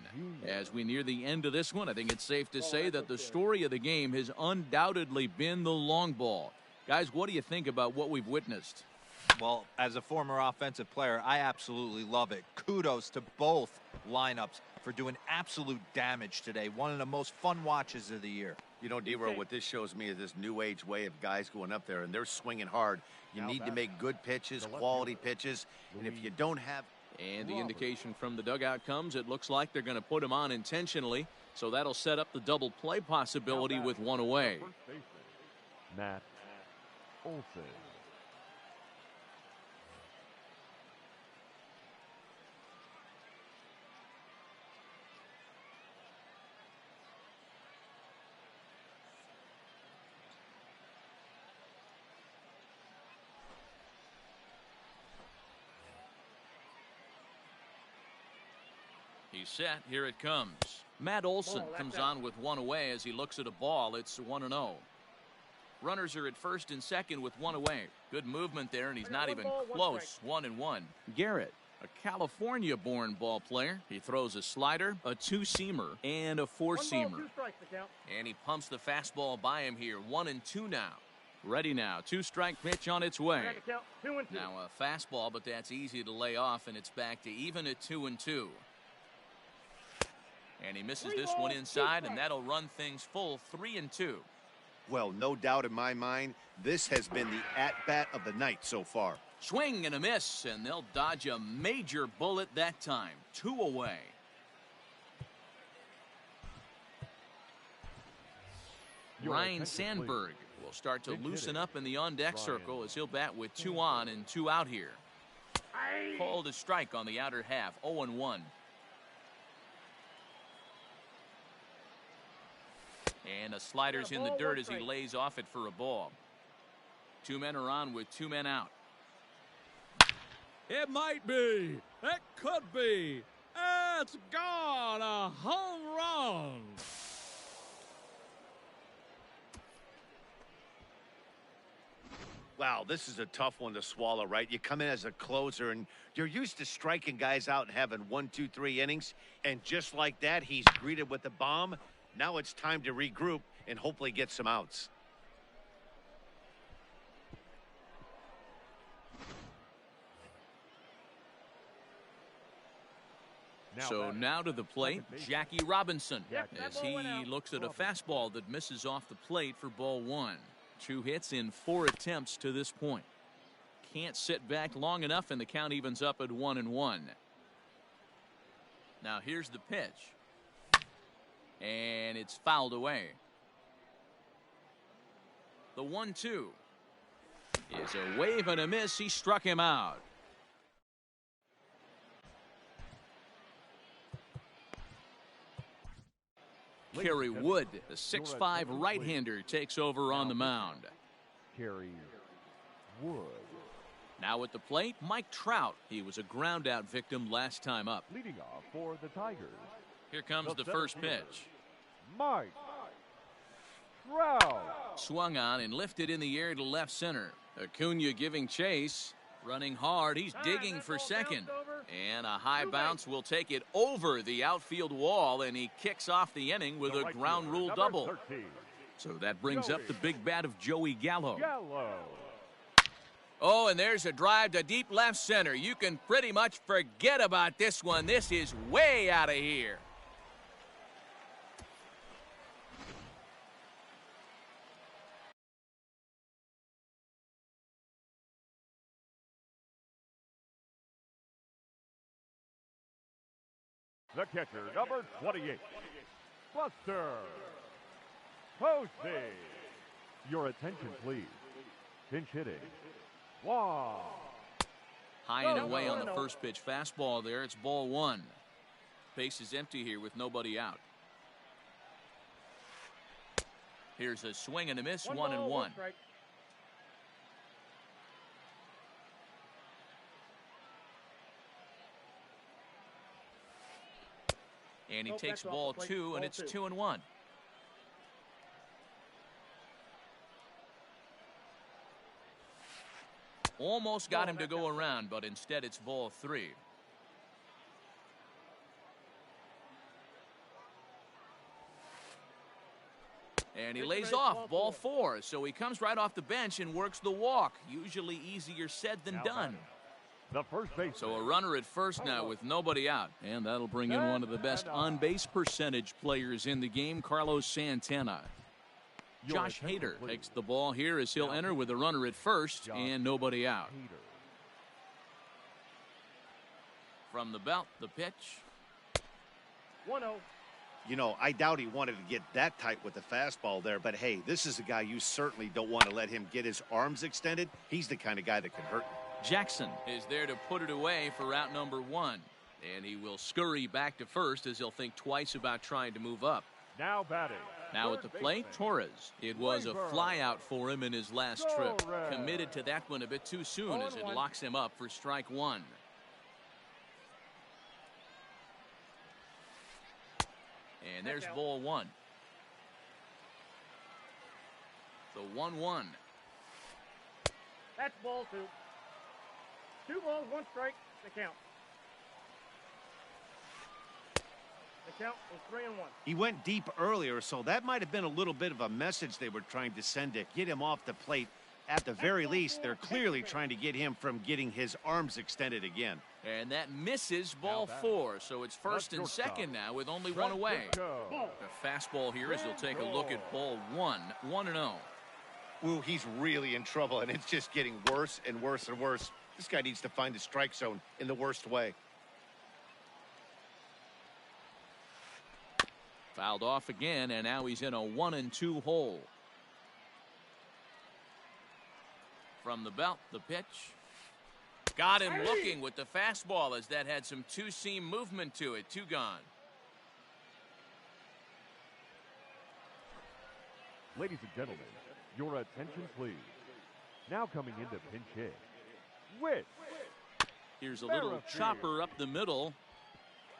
As we near the end of this one, I think it's safe to say that the story of the game has undoubtedly been the long ball. Guys, what do you think about what we've witnessed? Well, as a former offensive player, I absolutely love it. Kudos to both lineups for doing absolute damage today. One of the most fun watches of the year. You know, D-Row, what this shows me is this new age way of guys going up there, and they're swinging hard. You need to make good pitches, quality pitches, and if you don't have... And the indication from the dugout comes, it looks like they're going to put him on intentionally, so that'll set up the double play possibility with one away. First baseman, Matt Olson. He's set. Here it comes. Matt Olson comes on with one away as he looks at a ball. It's 1-0. Runners are at first and second with one away. Good movement there, and he's not even close. 1-1. Garrett, a California-born ball player. He throws a slider, a two-seamer, and a four-seamer. And he pumps the fastball by him here. 1-2 now. Ready now. Two-strike pitch on its way. Now a fastball, but that's easy to lay off, and it's back to even at 2-2. And he misses this one inside, and that'll run things full 3-2. Well, no doubt in my mind, this has been the at-bat of the night so far. Swing and a miss, and they'll dodge a major bullet that time. 2 away. Ryan Sandberg will start to loosen up in the on-deck circle as he'll bat with 2 on and 2 out here. Called a strike on the outer half. 0-1. And a slider's in the dirt as he lays off it for a ball. 2 men are on with 2 men out. It might be. It could be. It's gone. A home run. Wow, this is a tough one to swallow, right? You come in as a closer, and you're used to striking guys out and having 1, 2, 3 innings. And just like that, he's greeted with a bomb. Now it's time to regroup and hopefully get some outs. So now to the plate, Jackie Robinson, as he looks at a fastball that misses off the plate for ball one. 2 hits in 4 attempts to this point. Can't sit back long enough, and the count evens up at 1-1. Now here's the pitch. And it's fouled away. The 1-2 is a wave and a miss. He struck him out. Kerry Wood, the 6'5" right-hander, takes over on the mound. Kerry Wood. Now at the plate, Mike Trout. He was a ground-out victim last time up. Leading off for the Tigers. Here comes the first pitch. Mike Trout. Swung on and lifted in the air to left center. Acuna giving chase. Running hard. He's digging for second. And a high bounce will take it over the outfield wall, and he kicks off the inning with a ground rule double. So that brings up the big bat of Joey Gallo. Oh, and there's a drive to deep left center. You can pretty much forget about this one. This is way out of here. The catcher, number 28, Buster Posey. Your attention, please. Pinch hitting. Wow. High and away on the first pitch fastball there. It's ball one. Base is empty here with nobody out. Here's a swing and a miss, 1-1. And he takes ball two, and it's 2-1. Almost got him to go around, but instead it's ball three. And he lays off ball four, so he comes right off the bench and works the walk. Usually easier said than done. The first base. So a runner at first now with nobody out. And that'll bring in one of the best on-base percentage players in the game, Carlos Santana. Josh Hader takes the ball here as he'll enter with a runner at first and nobody out. From the belt, the pitch. 1-0. You know, I doubt he wanted to get that tight with the fastball there, but hey, this is a guy you certainly don't want to let him get his arms extended. He's the kind of guy that can hurt you. Jackson is there to put it away for out number one. And he will scurry back to first as he'll think twice about trying to move up. Now batting. Now at the plate, Torres. It was a flyout for him in his last trip. Committed to that one a bit too soon as it locks him up for strike one. And there's ball one. The 1-1. That's ball two. 2 balls, 1 strike, the count. The count is 3-1. He went deep earlier, so that might have been a little bit of a message they were trying to send to get him off the plate. At the very least, they're clearly trying to get him from getting his arms extended again. And that misses ball four, so it's first and second now with only one away. The fastball here as he'll take a look at ball one, 1-0. Ooh, he's really in trouble, and it's just getting worse and worse and worse. This guy needs to find the strike zone in the worst way. Fouled off again, and now he's in a 1-2 hole. From the belt, the pitch. Got him looking with the fastball as that had some two-seam movement to it. 2 gone. Ladies and gentlemen, your attention please. Now coming into pinch hit. Whit. Here's a little chopper up the middle.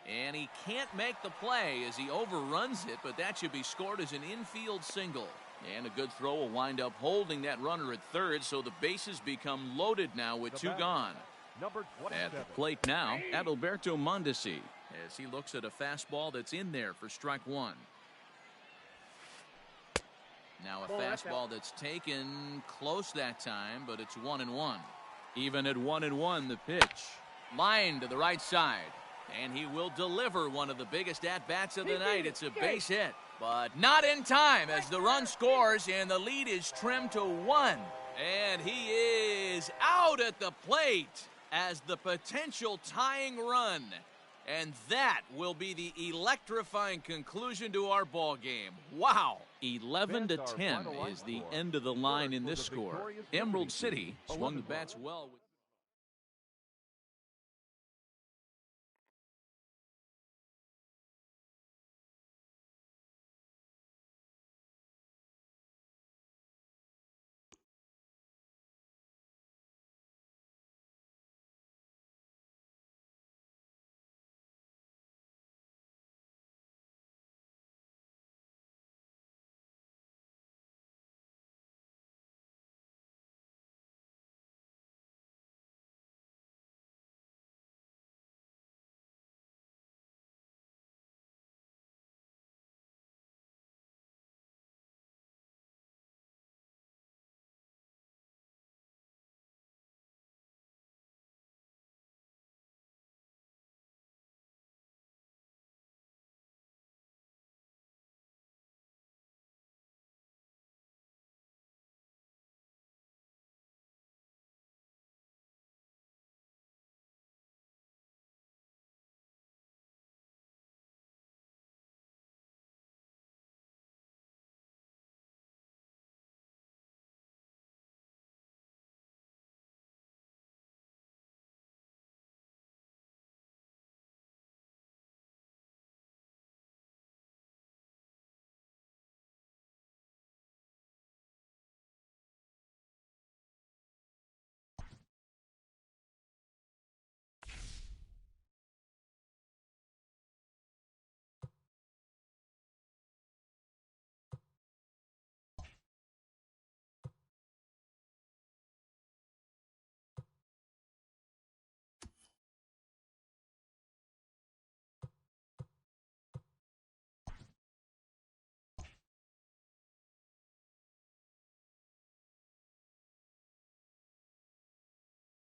And he can't make the play as he overruns it, but that should be scored as an infield single. And a good throw will wind up holding that runner at third, so the bases become loaded now with 2 gone. At the plate now, Adalberto Mondesi, as he looks at a fastball that's in there for strike one. Now a fastball that's taken close that time, but it's 1-1. Even at 1-1, the pitch. Line to the right side. And he will deliver one of the biggest at-bats of the night. It's a base hit, but not in time as the run scores and the lead is trimmed to 1. And he is out at the plate as the potential tying run. And that will be the electrifying conclusion to our ball game. Wow. 11-10 is the end of the line in this score. Emerald City swung the bats well.